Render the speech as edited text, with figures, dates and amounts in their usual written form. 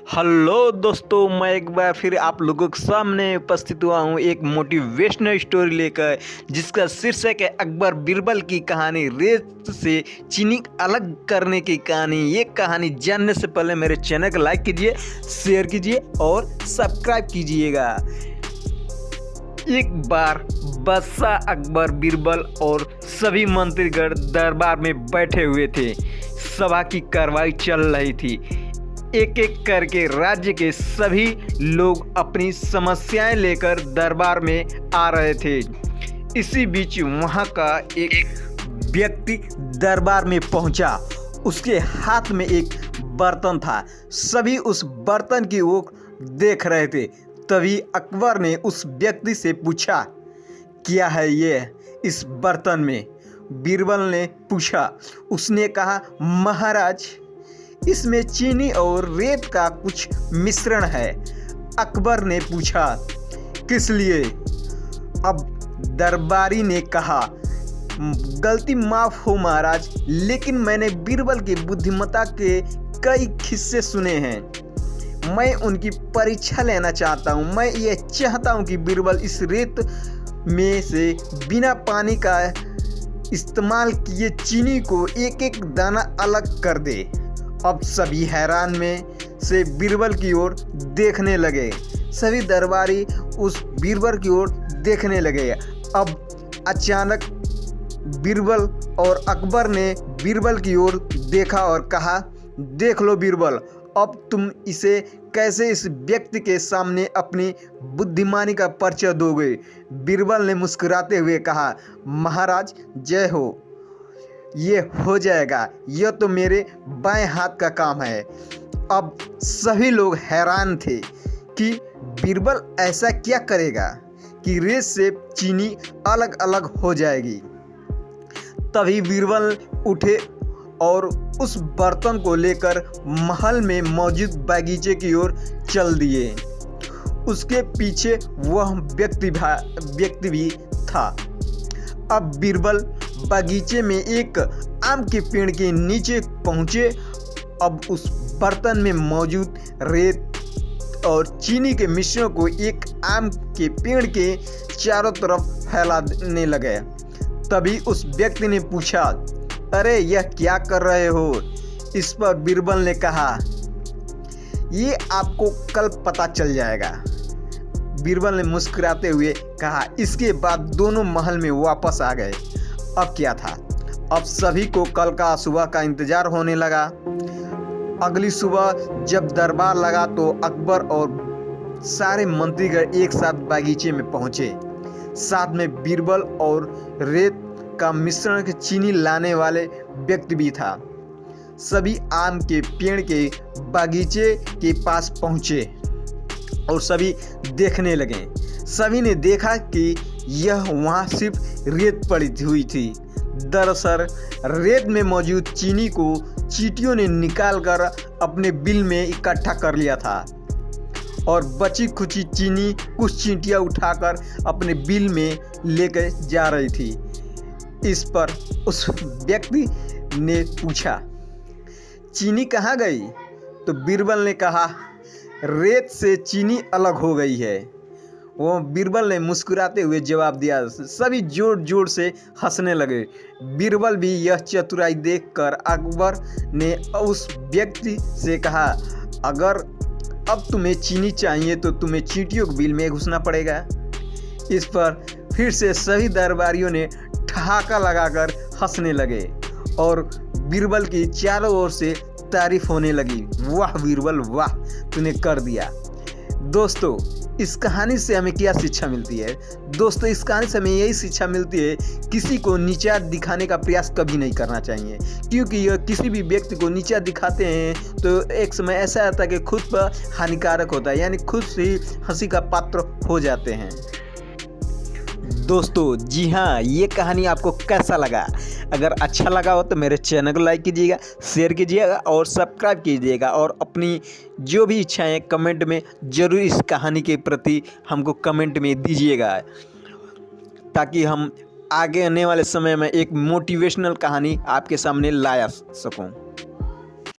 Hello दोस्तों, मैं एक बार फिर आप लोगों के सामने उपस्थित हुआ हूँ एक मोटिवेशनल स्टोरी लेकर, जिसका शीर्षक है अकबर बीरबल की कहानी, रेत से चीनी अलग करने की कहानी। ये कहानी जानने से पहले मेरे चैनल को लाइक कीजिए, शेयर कीजिए और सब्सक्राइब कीजिएगा। एक बार बादशाह अकबर बीरबल और सभी मंत्रीगण दरबार में बैठे हुए थे। सभा की कार्रवाई चल रही थी। एक एक करके राज्य के सभी लोग अपनी समस्याएं लेकर दरबार में आ रहे थे। इसी बीच वहां का एक व्यक्ति दरबार में पहुंचा। उसके हाथ में एक बर्तन था। सभी उस बर्तन की ओर देख रहे थे। तभी अकबर ने उस व्यक्ति से पूछा, क्या है ये इस बर्तन में? बीरबल ने पूछा। उसने कहा, महाराज, इसमें चीनी और रेत का कुछ मिश्रण है। अकबर ने पूछा, किस लिए? अब दरबारी ने कहा, गलती माफ हो महाराज, लेकिन मैंने बीरबल की बुद्धिमत्ता के कई किस्से सुने हैं। मैं उनकी परीक्षा लेना चाहता हूँ। मैं ये चाहता हूँ कि बीरबल इस रेत में से बिना पानी का इस्तेमाल किए चीनी को एक एक दाना अलग कर दे। अब सभी हैरान में से बीरबल की ओर देखने लगे। सभी दरबारी उस बीरबल की ओर देखने लगे। अब अचानक बीरबल और अकबर ने बीरबल की ओर देखा और कहा, देख लो बीरबल, अब तुम इसे कैसे इस व्यक्ति के सामने अपनी बुद्धिमानी का परिचय दोगे? बीरबल ने मुस्कुराते हुए कहा, महाराज जय हो, ये हो जाएगा। यह तो मेरे बाएं हाथ का काम है। अब सभी लोग हैरान थे कि बीरबल ऐसा क्या करेगा कि रेत से चीनी अलग अलग हो जाएगी। तभी बीरबल उठे और उस बर्तन को लेकर महल में मौजूद बगीचे की ओर चल दिए। उसके पीछे वह व्यक्ति भी था। अब बीरबल बगीचे में एक आम के पेड़ के नीचे पहुंचे। अब उस बर्तन में मौजूद रेत और चीनी के मिश्रण को एक आम के पेड़ के चारों तरफ फैलाने लगे। तभी उस व्यक्ति ने पूछा, अरे यह क्या कर रहे हो? इस पर बीरबल ने कहा, ये आपको कल पता चल जाएगा। बीरबल ने मुस्कुराते हुए कहा। इसके बाद दोनों महल में वापस आ गए। अब क्या था? अब सभी को कल का सुबह का इंतजार होने लगा। अगली सुबह जब दरबार लगा तो अकबर और सारे मंत्रीगण एक साथ बगीचे में पहुंचे। साथ में बीरबल और रेत का मिश्रण के चीनी लाने वाले व्यक्ति भी था। सभी आम के पेड़ के बगीचे के पास पहुंचे और सभी देखने लगे। सभी ने देखा कि यह वहां सिर्फ रेत पड़ी हुई थी। दरअसल रेत में मौजूद चीनी को चींटियों ने निकालकर अपने बिल में इकट्ठा कर लिया था और बची खुची चीनी कुछ चींटियां उठाकर अपने बिल में लेकर जा रही थी। इस पर उस व्यक्ति ने पूछा, चीनी कहाँ गई? तो बीरबल ने कहा, रेत से चीनी अलग हो गई है। वो बीरबल ने मुस्कुराते हुए जवाब दिया। सभी जोर जोर से हंसने लगे। बीरबल भी यह चतुराई देखकर अकबर ने उस व्यक्ति से कहा, अगर अब तुम्हें चीनी चाहिए तो तुम्हें चींटियों के बिल में घुसना पड़ेगा। इस पर फिर से सभी दरबारियों ने ठहाका लगाकर हंसने लगे और बीरबल की चारों ओर से तारीफ होने लगी। वाह बीरबल वाह, तूने कर दिया। दोस्तों, इस कहानी से हमें क्या शिक्षा मिलती है? दोस्तों, इस कहानी से हमें यही शिक्षा मिलती है, किसी को नीचा दिखाने का प्रयास कभी नहीं करना चाहिए, क्योंकि यह किसी भी व्यक्ति को नीचा दिखाते हैं तो एक समय ऐसा आता है कि खुद पर हानिकारक होता है, यानी खुद से ही हंसी का पात्र हो जाते हैं। दोस्तों, जी हाँ, ये कहानी आपको कैसा लगा? अगर अच्छा लगा हो तो मेरे चैनल को लाइक कीजिएगा, शेयर कीजिएगा और सब्सक्राइब कीजिएगा और अपनी जो भी इच्छाएं कमेंट में ज़रूर इस कहानी के प्रति हमको कमेंट में दीजिएगा, ताकि हम आगे आने वाले समय में एक मोटिवेशनल कहानी आपके सामने ला सकूं।